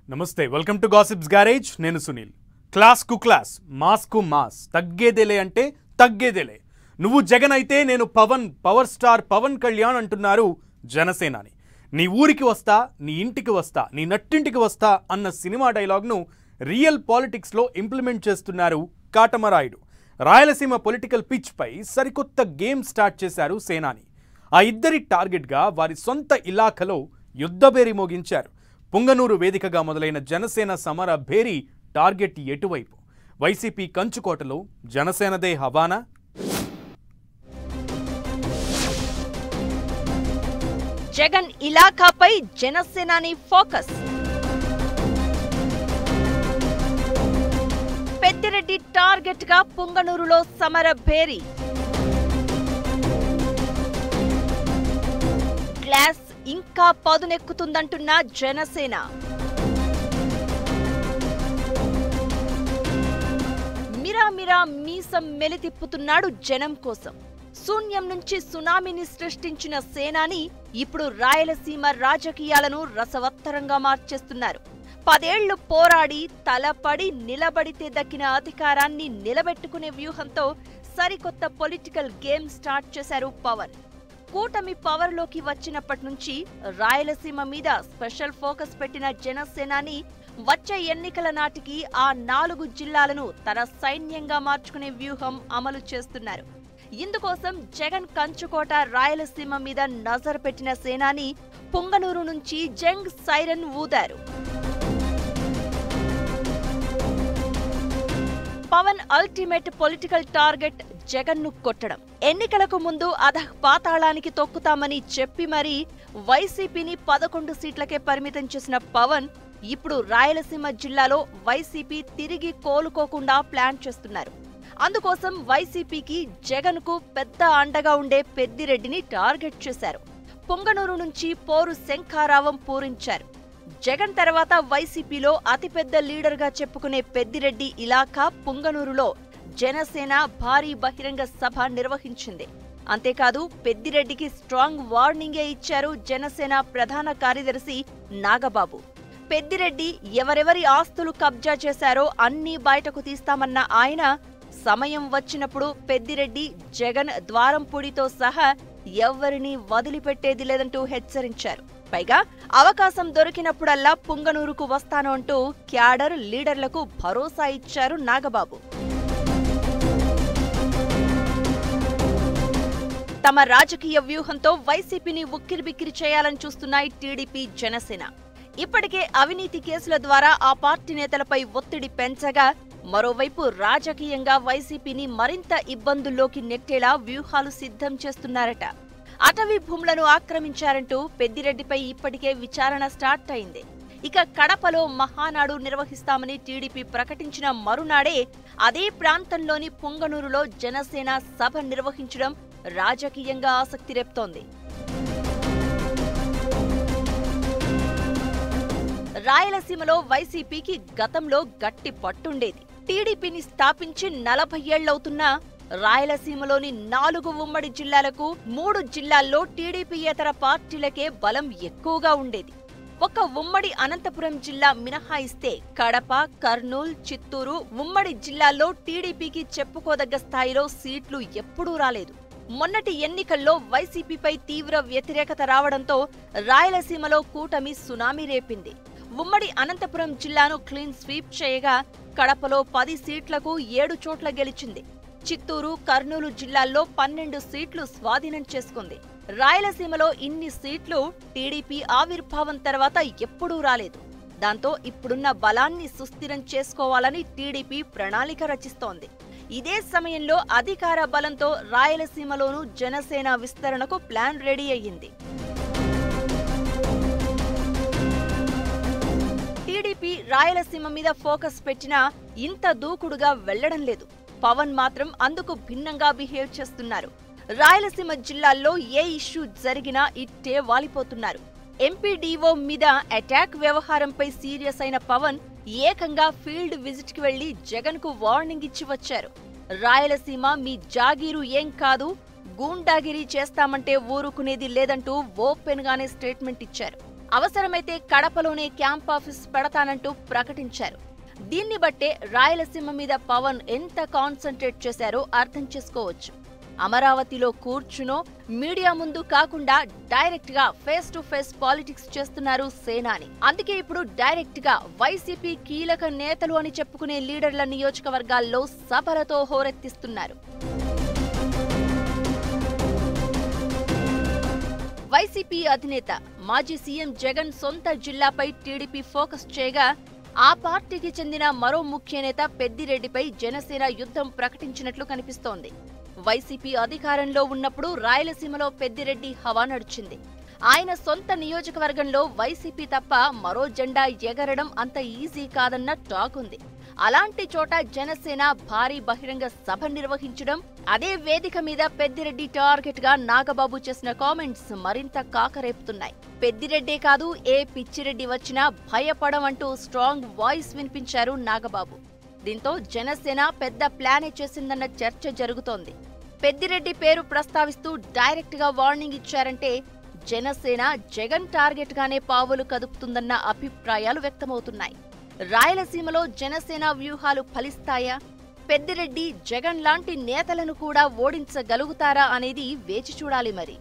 నమస్తే welcome to gossips garage నేను Sunil class కు క్లాస్ మాస్ కు మాస్ తగ్గేదేలే అంటే తగ్గేదేలే నువ్వు జగన్ అయితే నేను పవర్ స్టార్ పవన్ కళ్యాణ్ అంటున్నారు జనసేనాని నీ ఊరికి వస్తా నీ ఇంటికి వస్తా నీ నట్టింటికి వస్తా అన్న సినిమా డైలాగ్ను రియల్ పాలిటిక్స్ లో ఇంప్లిమెంట్ చేస్తున్నారు కాటమరాయుడు రాయలసీమ పొలిటికల్ పిచ్ పై సరికొత్త గేమ్ స్టార్ట్ చేశారు సేనాని ఆ ఇద్దరి టార్గెట్ గా వారి సొంత ఇలాఖలో యుద్ధబేరి మోగించారు పుంగనూరు వేదికగా మొదలైన జనసేన సమర భేరీ టార్గెట్ ఎటువైపు వైసీపీ కంచుకోటలో జనసేనదే హవానా జగన్ ఇలాఖాపై జనసేనాని ఫోకస్ పెద్దిరెడ్డి టార్గెట్ గా పుంగనూరులో సమర భేరీ గ్లాస్ ఇంకా పదునెక్కుతుందంటున్న జనసేన మిరామిరా మీసం మెలితిప్పుతున్నాడు జనం కోసం శూన్యం నుంచి సునామీని సృష్టించిన సేనాని ఇప్పుడు రాయలసీమ రాజకీయాలను రసవత్తరంగా మార్చేస్తున్నారు 10 ఏళ్లు పోరాడి తలపడి నిలబడితే దక్కిన అధికారాన్ని నిలబెట్టుకునే వ్యూహంతో సరికొత్త పొలిటికల్ గేమ్ స్టార్ట్ చేశారు పవన్ కూటమి పవర్లోకి వచ్చినప్పటి నుంచి రాయలసీమ మీద స్పెషల్ ఫోకస్ పెట్టిన జనసేనాని వచ్చే ఎన్నికల నాటికి ఆ 4 జిల్లాలను తన సైన్యంగా మార్చుకునే వ్యూహం అమలు చేస్తున్నారు ఇందుకోసం జగన్ కంచుకోట రాయలసీమ మీద నజర్ పెట్టిన సేనాని పుంగనూరు నుంచి జంగ్ సైరన్ ఊదారు Pawan ultimate political target Jagan ను కొట్టడం ఎన్నికలకు ముందు అధః పాతాళానికి తొక్కుతామని చెప్పి మరీ వైసీపీని 11 సీట్లకే పరిమితం చేసిన పవన్ ఇప్పుడు రాయలసీమ జిల్లాలో వైసీపీ తిరిగి కోలుకోకుండా ప్లాన్ చేస్తున్నారు అందుకోసం వైసీపీకి జగన్ కు పెద్ద అండగా ఉండే పెద్దిరెడ్డిని టార్గెట్ చేశారు పుంగనూరు నుంచి పోరు శంఖారావం పూరించారు జగన్ తర్వాత వైసీపీలో అతిపెద్ద లీడర్ గా చెప్పుకునే పెద్దిరెడ్డి ఇలాఖా పుంగనూరులో జనసేన భారీ బహిరంగ సభ నిర్వహించింది అంతేకాదు పెద్దిరెడ్డికి స్ట్రాంగ్ వార్నింగే ఇచ్చారు జనసేన ప్రధాన కార్యదర్శి నాగబాబు పెద్దిరెడ్డి ఎవరెవరి ఆస్తులు కబ్జా చేశారో అన్నీ బయటకు తీస్తామన్న ఆయన సమయం వచ్చినప్పుడు పెద్దిరెడ్డి జగన్ ద్వారంపూడితో సహా ఎవ్వరినీ వదిలిపెట్టేది లేదంటూ హెచ్చరించారు పైగా అవకాశం దొరికినప్పుడల్లా పుంగనూరుకు వస్తాను అంటూ క్యాడర్ లీడర్లకు భరోసా ఇచ్చారు నాగబాబు తమ రాజకీయ వ్యూహంతో వైసీపీని ఉక్కిరిబిక్కిరి చేయాలని చూస్తున్నాయి టీడీపీ జనసేన ఇప్పటికే అవినీతి కేసుల ద్వారా ఆ పార్టీ నేతలపై ఒత్తిడి పెంచగా మరోవైపు రాజకీయంగా వైసీపీని మరింత ఇబ్బందుల్లోకి నెట్టేలా వ్యూహాలు సిద్ధం చేస్తున్నారట అటవీ భూములను ఆక్రమించారంటూ పెద్దిరెడ్డిపై ఇప్పటికే విచారణ స్టార్ట్ అయింది ఇక కడపలో మహానాడు నిర్వహిస్తామని టీడీపీ ప్రకటించిన మరునాడే అదే ప్రాంతంలోని పుంగనూరులో జనసేన సభ నిర్వహించడం రాజకీయంగా ఆసక్తి రేపుతోంది రాయలసీమలో వైసీపీకి గతంలో గట్టి పట్టుండేది టీడీపీని స్థాపించి 40 ఏళ్లవుతున్నా రాయలసీమలోని 4 ఉమ్మడి జిల్లాలకు 3 జిల్లాల్లో టీడీపీయేతర పార్టీలకే బలం ఎక్కువగా ఉండేది ఒక ఉమ్మడి అనంతపురం జిల్లా మినహాయిస్తే కడప కర్నూలు చిత్తూరు ఉమ్మడి జిల్లాల్లో టీడీపీకి చెప్పుకోదగ్గ స్థాయిలో సీట్లు ఎప్పుడూ రాలేదు మొన్నటి ఎన్నికల్లో వైసీపీపై తీవ్ర వ్యతిరేకత రావడంతో రాయలసీమలో కూటమి సునామీ రేపింది ఉమ్మడి అనంతపురం జిల్లాను క్లీన్ స్వీప్ చేయగా కడపలో 10 సీట్లకు 7 చోట్ల గెలిచింది చిత్తూరు కర్నూలు జిల్లాల్లో 12 సీట్లు స్వాధీనం చేసుకుంది రాయలసీమలో ఇన్ని సీట్లు టీడీపీ ఆవిర్భావం తర్వాత ఎప్పుడూ రాలేదు దాంతో ఇప్పుడున్న బలాన్ని సుస్థిరం చేసుకోవాలని టీడీపీ ప్రణాళిక రచిస్తోంది ఇదే సమయంలో అధికార బలంతో రాయలసీమలోనూ జనసేన విస్తరణకు ప్లాన్ రెడీ అయ్యింది టీడీపీ రాయలసీమ మీద ఫోకస్ పెట్టినా ఇంత దూకుడుగా వెళ్లడం లేదు పవన్ మాత్రం అందుకు భిన్నంగా బిహేవ్ చేస్తున్నారు రాయలసీమ జిల్లాల్లో ఏ ఇష్యూ జరిగినా ఇట్టే వాలిపోతున్నారు ఎంపీడీఓ మీద అటాక్ వ్యవహారంపై సీరియస్ అయిన పవన్ ఏకంగా ఫీల్డ్ విజిట్ కి వెళ్లి జగన్ కు వార్నింగ్ ఇచ్చి వచ్చారు రాయలసీమ మీ జాగీరు ఏం కాదు గూండాగిరి చేస్తామంటే ఊరుకునేది లేదంటూ ఓపెన్ గానే స్టేట్మెంట్ ఇచ్చారు అవసరమైతే కడపలోనే క్యాంప్ ఆఫీస్ పెడతానంటూ ప్రకటించారు. దీన్ని బట్టే రాయలసీమ మీద పవన్ ఎంత కాన్సంట్రేట్ చేశారో అర్థం చేసుకోవచ్చు. అమరావతిలో కూర్చునో మీడియా ముందు కాకుండా డైరెక్ట్ గా ఫేస్ టు ఫేస్ పాలిటిక్స్ చేస్తున్నారు సేనాని. అందుకే ఇప్పుడు డైరెక్ట్ గా వైసీపీ కీలక నేతలు అని చెప్పుకునే లీడర్ల నియోజకవర్గాల్లో సభలతో హోరెత్తిస్తున్నారు. వైసీపీ అధినేత మాజీ సీఎం జగన్ సొంత జిల్లాపై టీడీపీ ఫోకస్ చేయగా, ఆ పార్టీకి చెందిన మరో ముఖ్య నేత పెద్దిరెడ్డిపై జనసేన యుద్ధం ప్రకటించినట్లు కనిపిస్తోంది. వైసీపీ అధికారంలో ఉన్నప్పుడు రాయలసీమలో పెద్దిరెడ్డి హవా నడిచింది. ఆయన సొంత నియోజకవర్గంలో వైసీపీ తప్ప మరో జెండా ఎగరడం అంత ఈజీ కాదన్న టాక్ ఉంది. అలాంటి చోట జనసేన భారీ బహిరంగ సభ నిర్వహించడం, అదే వేదిక మీద పెద్దిరెడ్డి టార్గెట్ గా నాగబాబు చేసిన కామెంట్స్ మరింత కాకరేపుతున్నాయి. పెద్దిరెడ్డే కాదు, ఏ పిచ్చిరెడ్డి వచ్చినా భయపడం అంటూ స్ట్రాంగ్ వాయిస్ వినిపించారు నాగబాబు. దీంతో జనసేన పెద్ద ప్లానే చేసిందన్న చర్చ జరుగుతోంది. పెద్దిరెడ్డి పేరు ప్రస్తావిస్తూ డైరెక్ట్ గా వార్నింగ్ ఇచ్చారంటే జనసేన జగన్ టార్గెట్ గానే పావులు కదుపుతుందన్న అభిప్రాయాలు వ్యక్తమవుతున్నాయి. రాయలసీమలో జనసేన వ్యూహాలు ఫలిస్తాయా? పెద్దిరెడ్డి జగన్ లాంటి నేతలను కూడా ఓడించగలుగుతారా అనేది వేచి చూడాలి మరి.